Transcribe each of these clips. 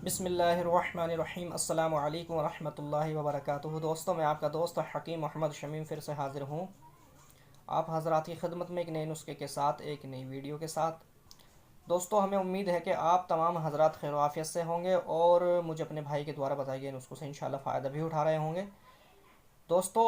बिस्मिल्लाहिर्रहमानिर्रहीम अस्सलामु अलैकुम वरहमतुल्लाहि वबरकातुहू। दोस्तों, मैं आपका दोस्त हकीम मोहम्मद शमीम फिर से हाज़िर हूँ आप हज़रात की खिदमत में एक नए नुस्खे के साथ, एक नई वीडियो के साथ। दोस्तों, हमें उम्मीद है कि आप तमाम हज़रात खैर आफियत से होंगे और मुझे अपने भाई के द्वारा बताए गए नुस्खों से इंशाल्लाह फ़ायदा भी उठा रहे होंगे। दोस्तों,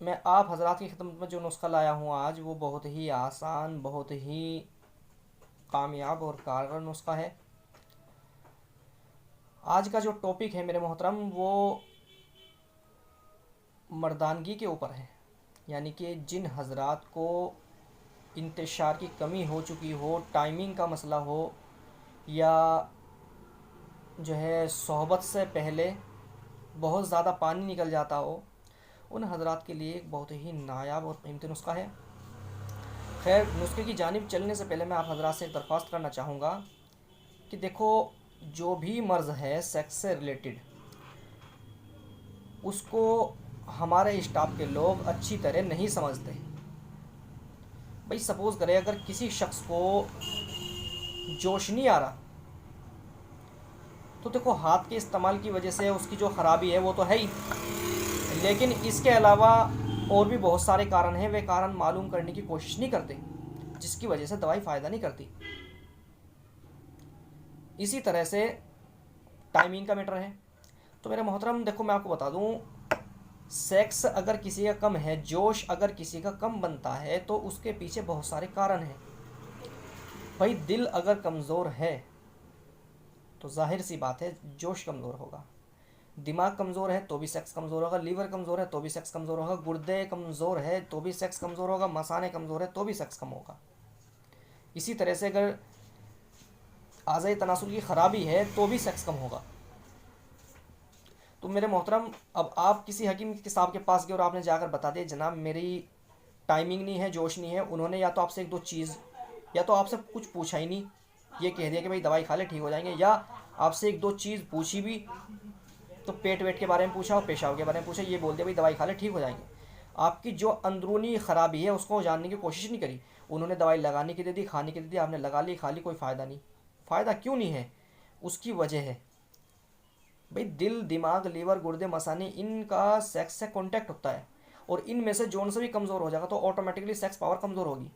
मैं आप हज़रात की खिदमत में जो नुस्खा लाया हूँ आज, वो बहुत ही आसान, बहुत ही कामयाब और कारगर नुस्खा है। आज का जो टॉपिक है मेरे मोहतरम, वो मर्दानगी के ऊपर है। यानी कि जिन हजरात को इंतशार की कमी हो चुकी हो, टाइमिंग का मसला हो, या जो है सोहबत से पहले बहुत ज़्यादा पानी निकल जाता हो, उन हजरात के लिए एक बहुत ही नायाब और कीमती नुस्खा है। खैर, नुस्खे की जानिब चलने से पहले मैं आप हजरात से एक दरख्वास्त करना चाहूँगा कि देखो, जो भी मर्ज़ है सेक्स से रिलेटेड, उसको हमारे स्टाफ के लोग अच्छी तरह नहीं समझते। भाई सपोज़ करें, अगर किसी शख्स को जोश नहीं आ रहा, तो देखो हाथ के इस्तेमाल की वजह से उसकी जो ख़राबी है वो तो है ही, लेकिन इसके अलावा और भी बहुत सारे कारण हैं। वे कारण मालूम करने की कोशिश नहीं करते, जिसकी वजह से दवाई फ़ायदा नहीं करती। इसी तरह से टाइमिंग का मैटर है। तो मेरे मोहतरम, देखो मैं आपको बता दूं, सेक्स अगर किसी का कम है, जोश अगर किसी का कम बनता है, तो उसके पीछे बहुत सारे कारण हैं। भाई दिल अगर कमज़ोर है तो जाहिर सी बात है जोश कमज़ोर होगा। दिमाग कमज़ोर है तो भी सेक्स कमज़ोर होगा। लीवर कमज़ोर है तो भी सेक्स कमज़ोर होगा। गुर्दे कमज़ोर है तो भी सेक्स कमज़ोर होगा। मसाने कमज़ोर है तो भी सेक्स कम होगा। इसी तरह से अगर आज़ाए तनासुल की ख़राबी है तो भी सेक्स कम होगा। तो मेरे मोहतरम, अब आप किसी हकीम के साहब के पास गए और आपने जाकर बता दिया, जनाब मेरी टाइमिंग नहीं है, जोश नहीं है। उन्होंने या तो आपसे एक दो चीज़, या तो आपसे कुछ पूछा ही नहीं, ये कह दिया कि भाई दवाई खा ले ठीक हो जाएंगे, या आपसे एक दो चीज़ पूछी भी तो पेट वेट के बारे में पूछा और पेशाब के बारे में पूछा, ये बोल दिया भाई दवाई खा ले ठीक हो जाएंगे। आपकी जो अंदरूनी ख़राबी है उसको जानने की कोशिश नहीं करी। उन्होंने दवाई लगाने की दे दी, खाने की दे दी, आपने लगा ली, खा ली, कोई फ़ायदा नहीं। फ़ायदा क्यों नहीं है? उसकी वजह है, भाई दिल, दिमाग, लीवर, गुर्दे, मसाने, इनका सेक्स से कांटेक्ट होता है, और इनमें से जोन से भी कमज़ोर हो जाएगा तो ऑटोमेटिकली सेक्स पावर कमज़ोर होगी।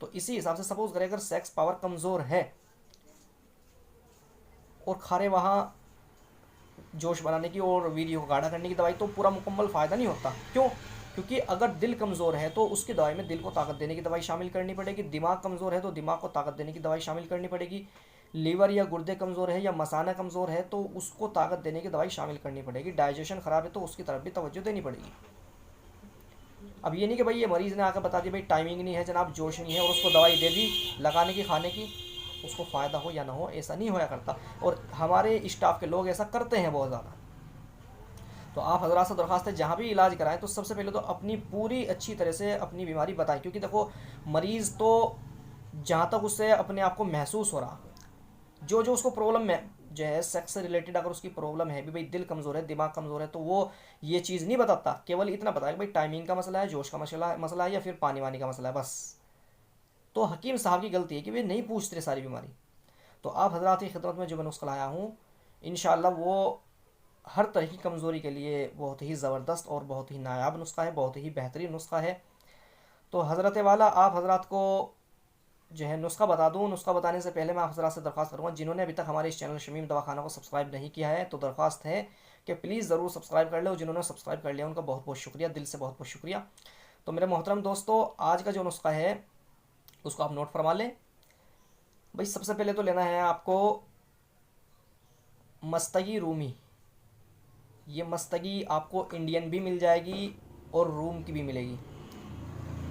तो इसी हिसाब से सपोज करें, अगर सेक्स पावर कमज़ोर है और खारे वहाँ जोश बनाने की और वीर्य को गाढ़ा करने की दवाई, तो पूरा मुकम्मल फ़ायदा नहीं होता। क्यों? क्योंकि अगर दिल कमज़ोर है तो उसकी दवाई में दिल को ताकत देने की दवाई शामिल करनी पड़ेगी। दिमाग कमज़ोर है तो दिमाग को ताकत देने की दवाई शामिल करनी पड़ेगी। लीवर या गुर्दे कमज़ोर है या मसाना कमज़ोर है तो उसको ताकत देने की दवाई शामिल करनी पड़ेगी। डाइजेशन ख़राब है तो उसकी तरफ भी तवज्जो देनी पड़ेगी। अब ये नहीं कि भाई ये मरीज़ ने आकर बता दिया भाई टाइमिंग नहीं है जनाब, जोश नहीं है, और उसको दवाई दे दी लगाने की, खाने की, उसको फ़ायदा हो या ना हो, ऐसा नहीं होया करता। और हमारे स्टाफ के लोग ऐसा करते हैं बहुत ज़्यादा। तो आप हजरात से दरख्वास्त है, जहाँ भी इलाज कराएं तो सबसे पहले तो अपनी पूरी अच्छी तरह से अपनी बीमारी बताएं। क्योंकि देखो, मरीज़ तो जहाँ तक उससे अपने आप को महसूस हो रहा, जो जो उसको प्रॉब्लम में जो है सेक्स से रिलेटेड, अगर उसकी प्रॉब्लम है भी, भाई दिल कमज़ोर है, दिमाग कमज़ोर है, तो वो ये चीज़ नहीं बताता, केवल इतना बताएगा भाई टाइमिंग का मसला है, जोश का मसला है, या फिर पानी वानी का मसला है, बस। तो हकीम साहब की गलती है कि वे नहीं पूछते सारी बीमारी। तो आप हजरात की खिदमत में जो मैं नुस्खा लाया हूँ, इंशाल्लाह वो हर तरह की कमज़ोरी के लिए बहुत ही ज़बरदस्त और बहुत ही नायाब नुस्खा है, बहुत ही बेहतरीन नुस्खा है। तो हज़रत वाला, आप हजरात को जो है नुस्खा बता दूँ। नुस्खा बताने से पहले मैं आप हजरात से दरख्वास्त करूँगा, जिन्होंने अभी तक हमारे इस चैनल शमीम दवाखाना को सब्सक्राइब नहीं किया है, तो दरख्वास्त है कि प्लीज़ ज़रूर सब्सक्राइब कर लो। जिन्होंने सब्सक्राइब कर लिया उनका बहुत बहुत शुक्रिया, दिल से बहुत बहुत शुक्रिया। तो मेरे मोहतरम दोस्तों, आज का जो नुस्खा है उसको आप नोट फरमा लें। भाई सबसे पहले तो लेना है आपको मस्तगी रूमी। ये मस्तगी आपको इंडियन भी मिल जाएगी और रूम की भी मिलेगी।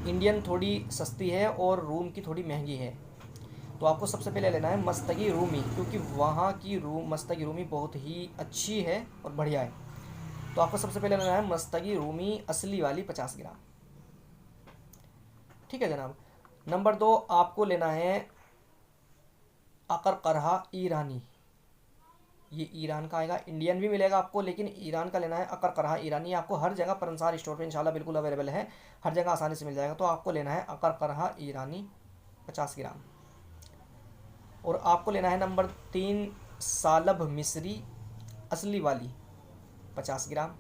इंडियन थोड़ी सस्ती है और रूम की थोड़ी महंगी है। तो आपको सबसे पहले लेना है मस्तगी रूमी, क्योंकि वहाँ की मस्तगी रूमी बहुत ही अच्छी है और बढ़िया है। तो आपको सबसे पहले लेना है मस्तगी रूमी असली वाली 50 ग्राम। ठीक है जनाब। नंबर 2, आपको लेना है अकरकरहा ईरानी। ये ईरान का आएगा, इंडियन भी मिलेगा आपको, लेकिन ईरान का लेना है अकरकरहा ईरानी। आपको हर जगह परंसार स्टोर पे इंशाल्लाह बिल्कुल अवेलेबल है, हर जगह आसानी से मिल जाएगा। तो आपको लेना है अकरकरहा ईरानी 50 ग्राम। और आपको लेना है नंबर 3, सालब मिस्री असली वाली 50 ग्राम,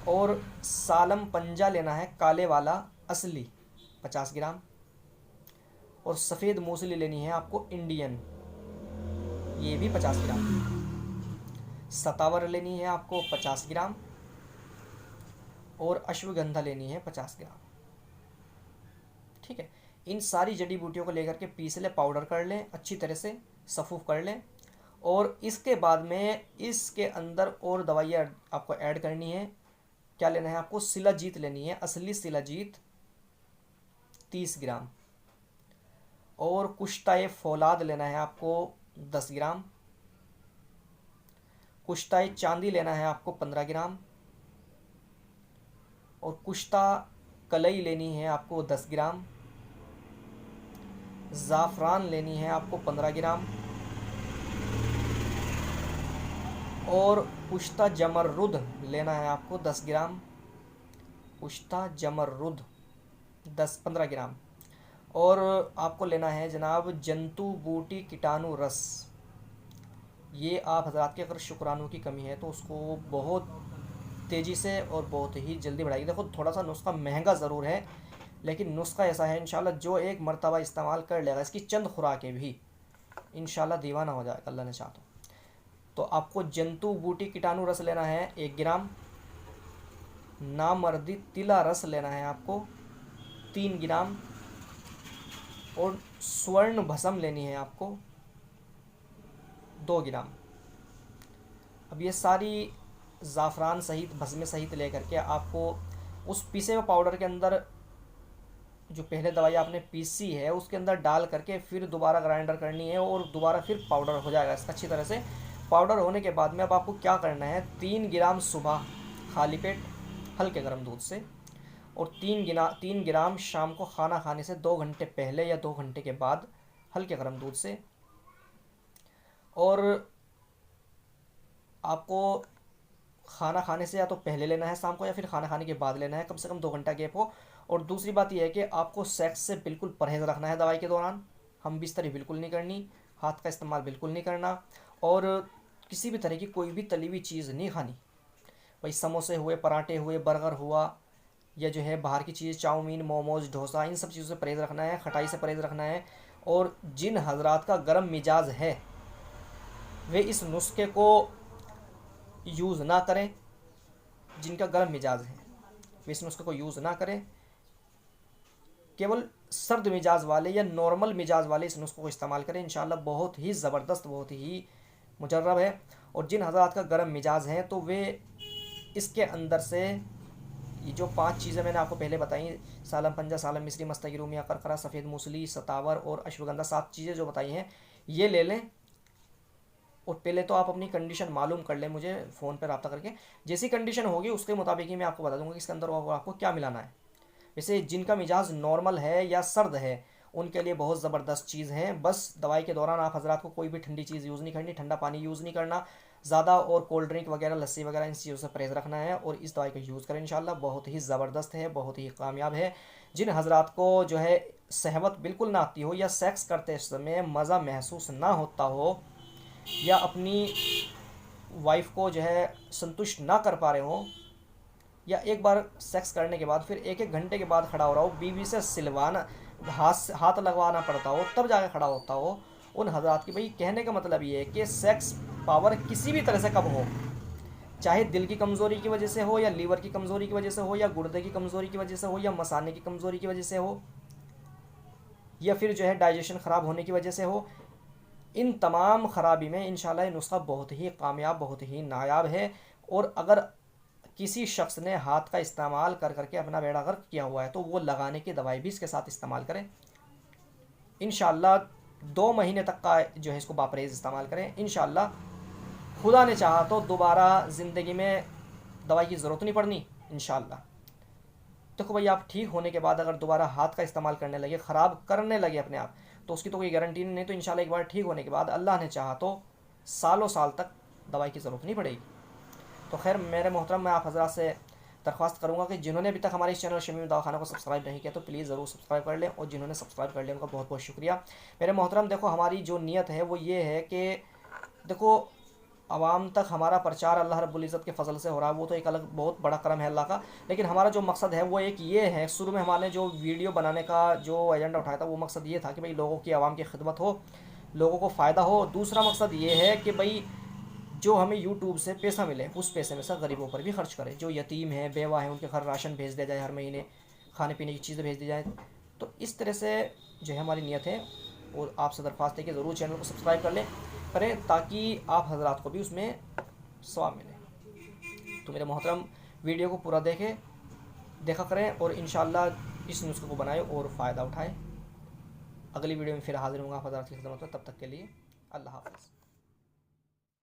और सालम पंजा लेना है काले वाला असली 50 ग्राम, और सफ़ेद मूसली लेनी है आपको इंडियन, ये भी 50 ग्राम। सतावर लेनी है आपको 50 ग्राम, और अश्वगंधा लेनी है 50 ग्राम। ठीक है, इन सारी जड़ी बूटियों को लेकर के पीस लें, पाउडर कर लें, अच्छी तरह से सफ़ूफ कर लें। और इसके बाद में इसके अंदर और दवाइयाँ आपको ऐड करनी है। क्या लेना है आपको? शिलाजीत लेनी है, असली शिलाजीत 30 ग्राम, और कुश्ताए फौलाद लेना है आपको 10 ग्राम, कुश्ताए चांदी लेना है आपको 15 ग्राम, और कुश्ता कलई लेनी है आपको 10 ग्राम, ज़ाफ़रान लेनी है आपको 15 ग्राम, और कुश्ता जमर्रुद लेना है आपको 10 ग्राम, कुश्ता जमर्रुद 15 ग्राम, और आपको लेना है जनाब जंतु बूटी कीटाणु रस। ये आप हजरात के अगर शुक्राणु की कमी है तो उसको बहुत तेज़ी से और बहुत ही जल्दी बढ़ाएगी। देखो थोड़ा सा नुस्खा महंगा ज़रूर है, लेकिन नुस्खा ऐसा है इंशाल्लाह जो एक मरतबा इस्तेमाल कर लेगा, इसकी चंद खुराकें भी इंशाल्लाह दीवाना हो जाएगा अल्लाह ने चाहा तो। आपको जंतु बूटी कीटाणु रस लेना है 1 ग्राम, नामर्दी तिला रस लेना है आपको 3 ग्राम, और स्वर्ण भस्म लेनी है आपको 2 ग्राम। अब ये सारी ज़ाफ़रान सहित भस्म सहित लेकर के आपको उस पीसे हुए पाउडर के अंदर, जो पहले दवाई आपने पीसी है उसके अंदर डाल करके फिर दोबारा ग्राइंडर करनी है, और दोबारा फिर पाउडर हो जाएगा इसका अच्छी तरह से। पाउडर होने के बाद में अब आपको क्या करना है, 3 ग्राम सुबह खाली पेट हल्के गर्म दूध से, और 3 ग्राम शाम को खाना खाने से 2 घंटे पहले या 2 घंटे के बाद हल्के गर्म दूध से। और आपको खाना खाने से या तो पहले लेना है शाम को, या फिर खाना खाने के बाद लेना है, कम से कम 2 घंटा गैप हो। और दूसरी बात यह है कि आपको सेक्स से बिल्कुल परहेज़ रखना है दवाई के दौरान। हम बिस्तरी बिल्कुल नहीं करनी, हाथ का इस्तेमाल बिल्कुल नहीं करना, और किसी भी तरह की कोई भी तली हुई चीज़ नहीं खानी। भाई समोसे हुए, पराठे हुए, बर्गर हुआ, या जो है बाहर की चीज़ चाउमीन, मोमोज, डोसा, इन सब चीज़ों से परहेज़ रखना है, खटाई से परहेज़ रखना है। और जिन हजरात का गर्म मिजाज है वे इस नुस्खे को यूज़ ना करें, जिनका गर्म मिजाज है वे इस नुस्खे को यूज़ ना करें। केवल सर्द मिजाज वाले या नॉर्मल मिजाज वाले इस नुस्खे को इस्तेमाल करें, इंशाल्लाह बहुत ही ज़बरदस्त, बहुत ही मुजर्रब है। और जिन हजरात का गर्म मिजाज है तो वे इसके अंदर से ये जो 5 चीज़ें मैंने आपको पहले बताई, सालम पंजा, सालम मिस्री, मस्तगी रूमिया, करकरा, सफ़ेद मूसली, सतावर और अश्वगंधा, 7 चीज़ें जो बताई हैं ये ले लें। और पहले तो आप अपनी कंडीशन मालूम कर लें मुझे फ़ोन पर रब्ता करके, जैसी कंडीशन होगी उसके मुताबिक ही मैं आपको बता दूंगा कि इसके अंदर आपको क्या मिलाना है। वैसे जिनका मिजाज नॉर्मल है या सर्द है उनके लिए बहुत ज़बरदस्त चीज़ है। बस दवाई के दौरान आप हजरात को कोई भी ठंडी चीज़ यूज़ नहीं करनी, ठंडा पानी यूज़ नहीं करना ज़्यादा, और कोल्ड ड्रिंक वगैरह, लस्सी वगैरह, इन चीज़ों से परहेज़ रखना है। और इस दवाई का यूज़ करें इंशाल्लाह, बहुत ही ज़बरदस्त है, बहुत ही कामयाब है। जिन हजरात को जो है सहवत बिल्कुल ना आती हो, या सेक्स करते समय मज़ा महसूस ना होता हो, या अपनी वाइफ को जो है संतुष्ट ना कर पा रहे हो, या एक बार सेक्स करने के बाद फिर 1-1 घंटे के बाद खड़ा हो रहा हो, बीवी से सिलवाना, हाथ लगवाना पड़ता हो तब जाकर खड़ा होता हो, उन हजरात की, भाई कहने का मतलब ये है कि सेक्स पावर किसी भी तरह से कम हो, चाहे दिल की कमज़ोरी की वजह से हो, या लीवर की कमज़ोरी की वजह से हो, या गुर्दे की कमज़ोरी की वजह से हो, या मसाने की कमज़ोरी की वजह से हो, या फिर जो है डाइजेशन ख़राब होने की वजह से हो, इन तमाम ख़राबी में इंशाल्लाह ये नुस्खा बहुत ही कामयाब, बहुत ही नायाब है। और अगर किसी शख्स ने हाथ का इस्तेमाल कर करके अपना बेड़ा गर्क किया हुआ है तो वो लगाने की दवाई भी इसके साथ इस्तेमाल करें। इंशाल्लाह 2 महीने तक का जो है इसको बापरहेज़ इस्तेमाल करें। इंशाल्लाह खुदा ने चाहा तो दोबारा ज़िंदगी में दवाई की ज़रूरत नहीं पड़नी इंशाल्लाह। देखो भाई, आप ठीक होने के बाद अगर दोबारा हाथ का इस्तेमाल करने लगे, ख़राब करने लगे अपने आप, तो उसकी तो कोई गारंटी नहीं। तो इंशाल्लाह एक बार ठीक होने के बाद अल्लाह ने चाहा तो सालों साल तक दवाई की ज़रूरत नहीं पड़ेगी। तो खैर मेरे मोहतरम, मैं आप हज़रात से दरख्वास्त करूँगा कि जिन्होंने अभी तक हमारे इस चैनल शमीम दवाखाना को सब्सक्राइब नहीं किया तो प्लीज़ ज़रूर सब्सक्राइब कर लें, और जिन्होंने सब्सक्राइब कर लिया उनका बहुत बहुत शुक्रिया। मेरे मोहतरम, देखो हमारी जो नीयत है वो ये है कि देखो आवाम तक हमारा प्रचार अल्लाह रब्बुल इज़्ज़त के फ़ज़ल से हो रहा है, वो तो एक अलग बहुत बड़ा करम है अल्लाह का। लेकिन हमारा जो मकसद है वो एक ये है, शुरू में हमारे जो वीडियो बनाने का जो एजेंडा उठाया था वो मकसद ये था कि भाई लोगों की, आवाम की खिदमत हो, लोगों को फ़ायदा हो। दूसरा मकसद ये है कि भाई जो हमें यूट्यूब से पैसा मिले उस पैसे में से गरीबों पर भी खर्च करें, जो यतीम हैं, बेवा हैं, उनके घर राशन भेज दिया जाए, हर महीने खाने पीने की चीज़ें भेज दी जाए। तो इस तरह से जो है हमारी नीयत है, और आपसे दरख्वास्त है कि ज़रूर चैनल को सब्सक्राइब करें ताकि आप हजरात को भी उसमें सवाब मिले। तो मेरे मोहतरम, वीडियो को पूरा देखा करें और इंशाअल्लाह इस नुस्खे को बनाएं और फ़ायदा उठाएं। अगली वीडियो में फिर हाजिर होंगे आप हज़रात की खिदमत में, तब तक के लिए अल्लाह हाफ़िज़।